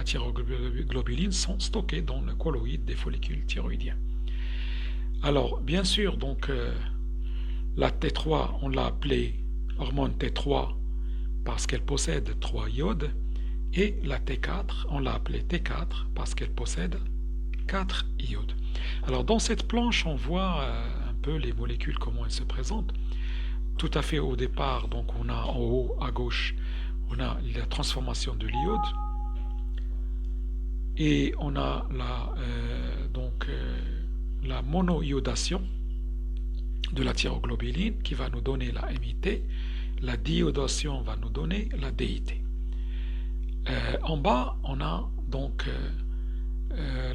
thyroglobuline sont stockées dans le colloïde des follicules thyroïdiens. Alors, bien sûr, donc, la T3, on l'a appelée hormone T3 parce qu'elle possède 3 iodes, et la T4, on l'a appelée T4 parce qu'elle possède 4 iodes. Alors, dans cette planche, on voit un peu les molécules, comment elles se présentent. Tout à fait au départ, donc on a en haut à gauche, on a la transformation de l'iode, et on a la monoiodation de la thyroglobuline qui va nous donner la MIT. La diiodation va nous donner la DIT. En bas, on a donc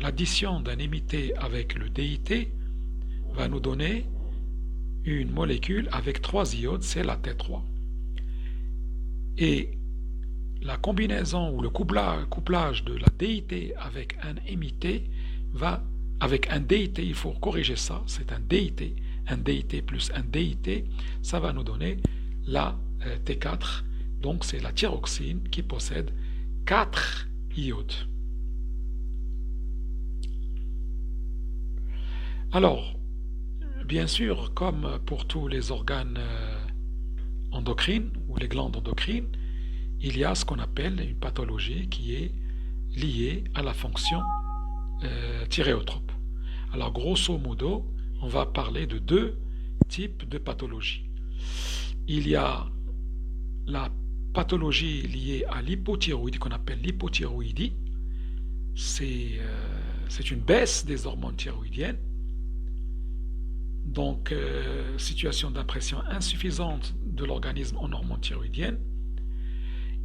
l'addition d'un MIT avec le DIT va nous donner une molécule avec 3 iodes, c'est la T3. Et la combinaison ou le couplage de la DIT avec un MIT va, avec un DIT, il faut corriger ça, c'est un DIT plus un DIT, ça va nous donner la T4, donc c'est la thyroxine qui possède 4 iodes. Alors, bien sûr, comme pour tous les organes endocrines ou les glandes endocrines, il y a ce qu'on appelle une pathologie qui est liée à la fonction thyréotrope. Alors, grosso modo, on va parler de 2 types de pathologies. Il y a la pathologie liée à l'hypothyroïdie qu'on appelle l'hypothyroïdie. C'est une baisse des hormones thyroïdiennes. Donc, situation d'impression insuffisante de l'organisme en hormones thyroïdiennes.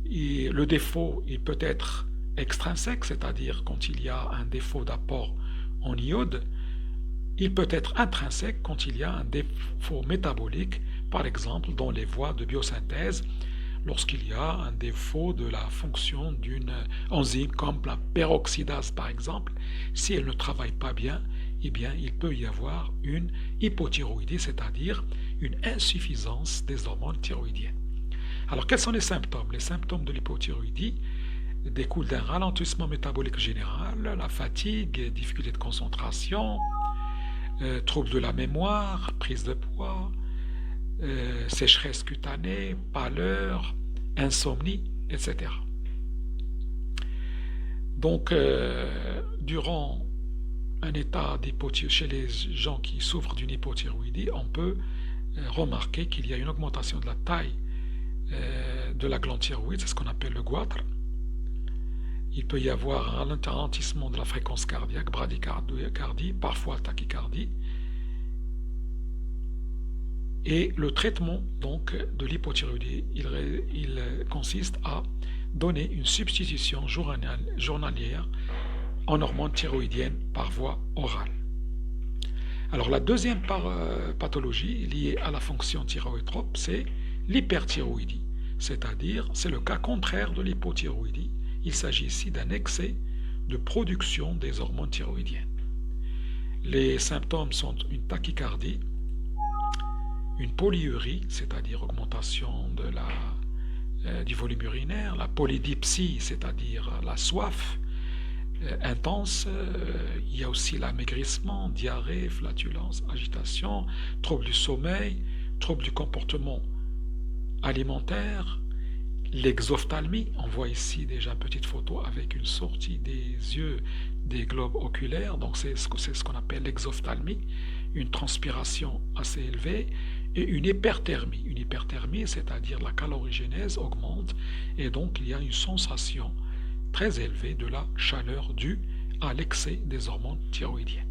Et le défaut, il peut être extrinsèque, c'est-à-dire quand il y a un défaut d'apport en iode. Il peut être intrinsèque quand il y a un défaut métabolique, par exemple dans les voies de biosynthèse, lorsqu'il y a un défaut de la fonction d'une enzyme comme la peroxydase par exemple. Si elle ne travaille pas bien, eh bien il peut y avoir une hypothyroïdie, c'est-à-dire une insuffisance des hormones thyroïdiennes. Alors quels sont les symptômes? Les symptômes de l'hypothyroïdie découlent d'un ralentissement métabolique général, la fatigue, difficulté de concentration, troubles de la mémoire, prise de poids, sécheresse cutanée, pâleur, insomnie, etc. Donc, durant un état d'hypothyroïdie, chez les gens qui souffrent d'une hypothyroïdie, on peut remarquer qu'il y a une augmentation de la taille de la glande thyroïde, c'est ce qu'on appelle le goitre. Il peut y avoir un ralentissement de la fréquence cardiaque, bradycardie, parfois tachycardie. Et le traitement donc de l'hypothyroïdie, il consiste à donner une substitution journalière en hormones thyroïdiennes par voie orale. Alors la deuxième pathologie liée à la fonction thyroïtrope, c'est l'hyperthyroïdie, c'est-à-dire c'est le cas contraire de l'hypothyroïdie. Il s'agit ici d'un excès de production des hormones thyroïdiennes. Les symptômes sont une tachycardie, une polyurie, c'est-à-dire augmentation du volume urinaire, la polydipsie, c'est-à-dire la soif intense, il y a aussi l'amaigrissement, diarrhée, flatulence, agitation, troubles du sommeil, troubles du comportement alimentaire, l'exophthalmie, on voit ici déjà une petite photo avec une sortie des yeux des globes oculaires, donc c'est ce qu'on appelle l'exophthalmie, une transpiration assez élevée et une hyperthermie. Une hyperthermie, c'est-à-dire la calorigénèse augmente et donc il y a une sensation très élevée de la chaleur due à l'excès des hormones thyroïdiennes.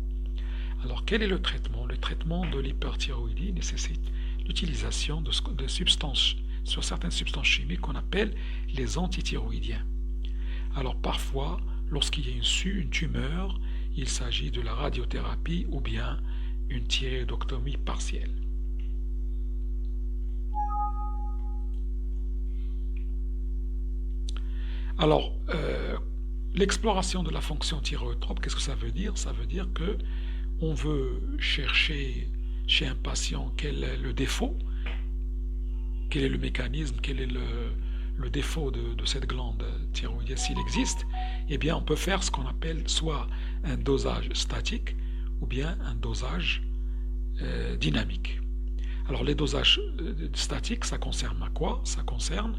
Alors quel est le traitement? Le traitement de l'hyperthyroïdie nécessite l'utilisation de substances sur certaines substances chimiques qu'on appelle les antithyroïdiens. Alors parfois, lorsqu'il y a une tumeur, il s'agit de la radiothérapie ou bien une thyroïdectomie partielle. Alors, l'exploration de la fonction thyroïtrope, qu'est-ce que ça veut dire? Ça veut dire que on veut chercher chez un patient quel est le défaut, quel est le mécanisme, quel est le défaut de cette glande thyroïdienne, s'il existe, eh bien on peut faire ce qu'on appelle soit un dosage statique ou bien un dosage dynamique. Alors les dosages statiques, ça concerne à quoi? Ça concerne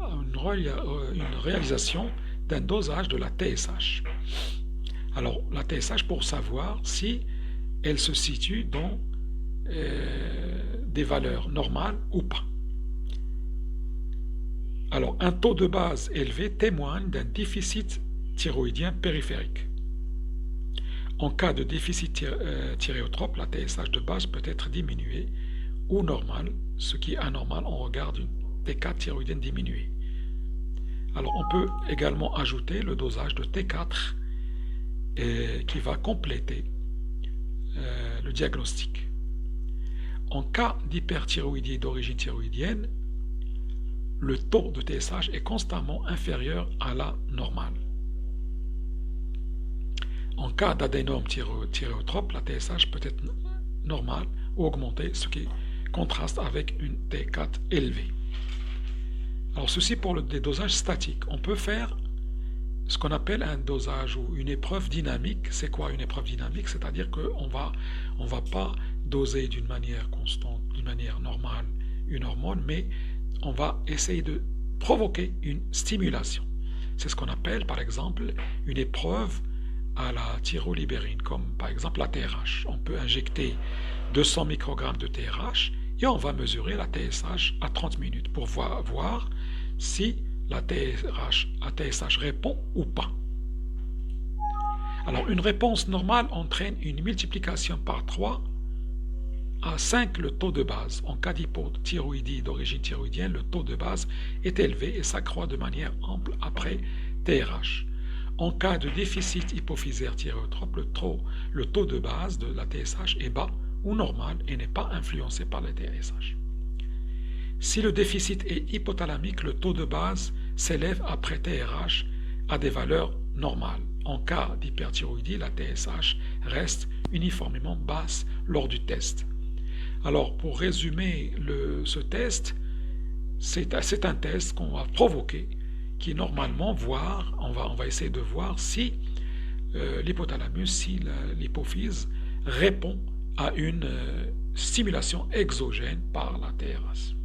une réalisation d'un dosage de la TSH. Alors la TSH, pour savoir si elle se situe dans des valeurs normales ou pas. Alors un taux de base élevé témoigne d'un déficit thyroïdien périphérique. En cas de déficit thyréotrope, la TSH de base peut être diminuée ou normale, ce qui est anormal en regard d'une T4 thyroïdienne diminuée. Alors on peut également ajouter le dosage de T4 qui va compléter le diagnostic. En cas d'hyperthyroïdie d'origine thyroïdienne, le taux de TSH est constamment inférieur à la normale. En cas d'adénome thyréotrope, la TSH peut être normale ou augmentée, ce qui contraste avec une T4 élevée. Alors ceci pour des dosages statiques. On peut faire ce qu'on appelle un dosage ou une épreuve dynamique. C'est quoi une épreuve dynamique? C'est-à-dire qu'on va pas doser d'une manière constante, d'une manière normale une hormone, mais on va essayer de provoquer une stimulation. C'est ce qu'on appelle par exemple une épreuve à la tyrolibérine, comme par exemple la TRH. On peut injecter 200 microgrammes de TRH et on va mesurer la TSH à 30 minutes pour voir si la TSH répond ou pas. Alors une réponse normale entraîne une multiplication par 3 à 5 le taux de base. En cas d'hypothyroïdie d'origine thyroïdienne, le taux de base est élevé et s'accroît de manière ample après TRH. En cas de déficit hypophysaire thyréotrope, le taux de base de la TSH est bas ou normal et n'est pas influencé par la TSH. Si le déficit est hypothalamique, le taux de base s'élève après TRH à des valeurs normales. En cas d'hyperthyroïdie, la TSH reste uniformément basse lors du test. Alors, pour résumer ce test, c'est un test qu'on va provoquer, qui normalement on va essayer de voir si l'hypothalamus, si l'hypophyse répond à une stimulation exogène par la TRH.